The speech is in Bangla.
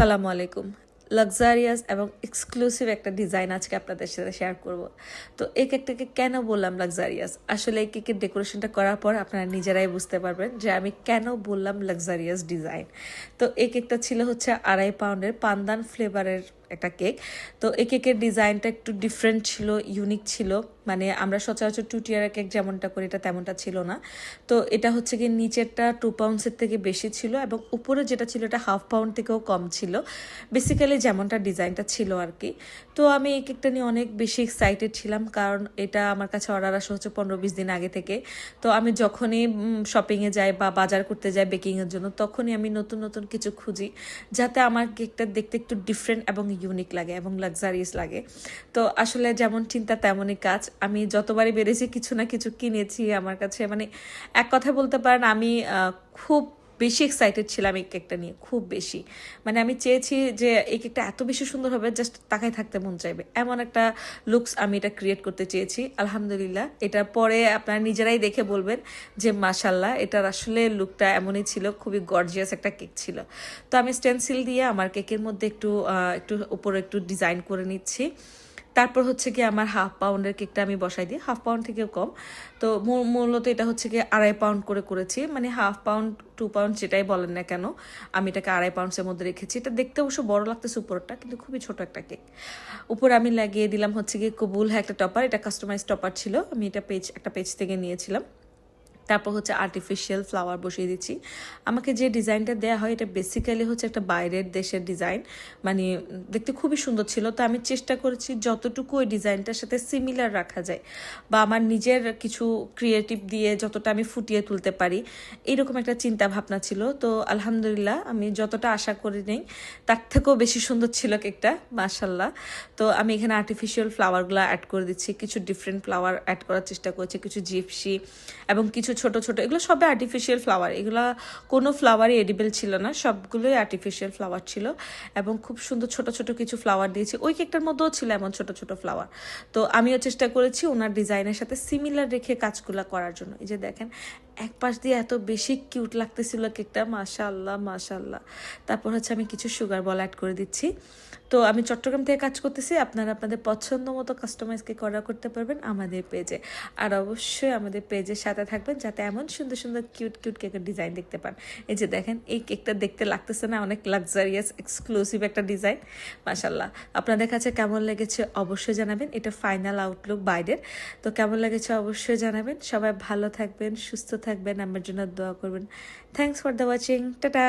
আসসালামু আলাইকুম। লাক্সারিয়াস এবং এক্সক্লুসিভ একটা ডিজাইন আজকে আপনাদের সাথে শেয়ার করব। তো এই কেকটাকে কেন বললাম লাক্সারিয়াস? আসলে এই কেকের ডেকোরেশনটা করার পর আপনারা নিজেরাই বুঝতে পারবেন যে আমি কেন বললাম লাক্সারিয়াস ডিজাইন। তো এই কেকটা ছিল হচ্ছে 2.5 পাউন্ডের পান্দান ফ্লেভারের একটা কেক। তো এই কেকের ডিজাইনটা একটু ডিফারেন্ট ছিল, ইউনিক ছিল। মানে আমরা সচরাচর 2 টিয়ারের কেক যেমনটা করি এটা তেমনটা ছিল না। তো এটা হচ্ছে কি নিচেরটা 2 পাউন্ডসের থেকে বেশি ছিল এবং উপরে যেটা ছিল এটা 1/2 পাউন্ড থেকেও কম ছিল। বেসিক্যালি যেমনটা ডিজাইনটা ছিল আর কি। তো আমি এই কেকটা নিয়ে অনেক বেশি এক্সাইটেড ছিলাম, কারণ এটা আমার কাছে অর্ডার আসা হচ্ছে 15-20 দিন আগে থেকে। তো আমি যখনই শপিংয়ে যাই বা বাজার করতে যাই বেকিংয়ের জন্য, তখনই আমি নতুন নতুন কিছু খুঁজি যাতে আমার কেকটা দেখতে একটু ডিফারেন্ট এবং ইউনিক লাগে এবং লাক্সারিয়াস লাগে। তো আসলে যেমন চিন্তা তেমনই কাজ। আমি যতবারই বেড়েছি কিছু না কিছু কিনেছি। আমার কাছে মানে এক কথায় বলতে পারেন আমি খুব বেশি এক্সাইটেড ছিলাম এই কেকটা নিয়ে, খুব বেশি। মানে আমি চেয়েছি যে এই কেকটা এত বেশি সুন্দর হবে জাস্ট তাকায় থাকতে মন চাইবে, এমন একটা লুকস আমি এটা ক্রিয়েট করতে চেয়েছি। আলহামদুলিল্লাহ এটার পরে আপনারা নিজেরাই দেখে বলবেন যে মাশাল্লাহ এটার আসলে লুকটা এমনই ছিল, খুবই গর্জিয়াস একটা কেক ছিল। তো আমি স্টেনসিল দিয়ে আমার কেকের মধ্যে একটু একটু উপরে একটু ডিজাইন করে নিচ্ছি। তারপর হচ্ছে কি আমার 1/2 পাউন্ডের কেকটা আমি বসাই দিই, 1/2 পাউন্ড থেকেও কম। তো মূলত এটা হচ্ছে কি 2.5 পাউন্ড করে করেছি, মানে 1/2 পাউন্ড 2 পাউন্ড যেটাই বলেন না কেন, আমি এটাকে 2.5 পাউন্ডসের মধ্যে রেখেছি। এটা দেখতে অবশ্য বড় লাগতেছে উপরটা, কিন্তু খুবই ছোট একটা কেক। উপরে আমি লাগিয়ে দিলাম হচ্ছে কি কবুল হ্যাঁ একটা টপার, এটা কাস্টমাইজ টপার ছিল, আমি এটা একটা পেজ থেকে নিয়েছিলাম। তারপর হচ্ছে আর্টিফিশিয়াল ফ্লাওয়ার বসিয়ে দিচ্ছি। আমাকে যে ডিজাইনটা দেওয়া হয় এটা বেসিক্যালি হচ্ছে একটা বাইরের দেশের ডিজাইন, মানে দেখতে খুবই সুন্দর ছিল। তো আমি চেষ্টা করেছি যতটুকু ওই ডিজাইনটার সাথে সিমিলার রাখা যায় বা আমার নিজের কিছু ক্রিয়েটিভ দিয়ে যতটা আমি ফুটিয়ে তুলতে পারি, এইরকম একটা চিন্তা ভাবনা ছিল। তো আলহামদুলিল্লাহ আমি যতটা আশা করি নেই তার থেকেও বেশি সুন্দর ছিল কেকটা, মাশাল্লাহ। তো আমি এখানে আর্টিফিশিয়াল ফ্লাওয়ারগুলো অ্যাড করে দিচ্ছি, কিছু ডিফারেন্ট ফ্লাওয়ার অ্যাড করার চেষ্টা করেছি, কিছু জিপসি এবং কিছু ছোট ছোট, এগুলো সবই আর্টিফিশিয়াল ফ্লাওয়ার। এগুলো কোনো ফ্লাওয়ারই এডিবল ছিল না, সবগুলোই আর্টিফিশিয়াল ফ্লাওয়ার ছিল। এবং খুব সুন্দর ছোট ছোট কিছু ফ্লাওয়ার দিয়েছি, ওই কেকটার মধ্যেও ছিল এমন ছোট ছোট ফ্লাওয়ার। তো আমিও চেষ্টা করেছি ওনার ডিজাইনের সাথে সিমিলার রেখে কাজগুলো করার জন্য। এই যে দেখেন এক পাশ দিয়ে এত বেশি কিউট লাগতেছিল কেকটা, মাশাআল্লাহ মাশাআল্লাহ। তারপর হচ্ছে আমি কিছু সুগার বল অ্যাড করে দিচ্ছি। তো আমি চট্টগ্রাম থেকে কাজ করতেছি, আপনারা আপনাদের পছন্দ মতো কাস্টমাইজ কেক অর্ডার করতে পারবেন আমাদের পেজে। আর অবশ্যই আমাদের পেজের সাথে থাকবেন যাতে এমন সুন্দর সুন্দর কিউট কিউট কেকের ডিজাইন দেখতে পান। এই যে দেখেন এই কেকটা দেখতে লাগতেছে না অনেক লাক্সারিয়াস এক্সক্লুসিভ একটা ডিজাইন? মাশাআল্লাহ। আপনাদের কাছে কেমন লেগেছে অবশ্যই জানাবেন, এটা ফাইনাল আউটলুক বাইরের। তো কেমন লেগেছে অবশ্যই জানাবেন। সবাই ভালো থাকবেন, সুস্থ থাকবেন, আমার জন্য দোয়া করবেন। Thanks for the watching, tata.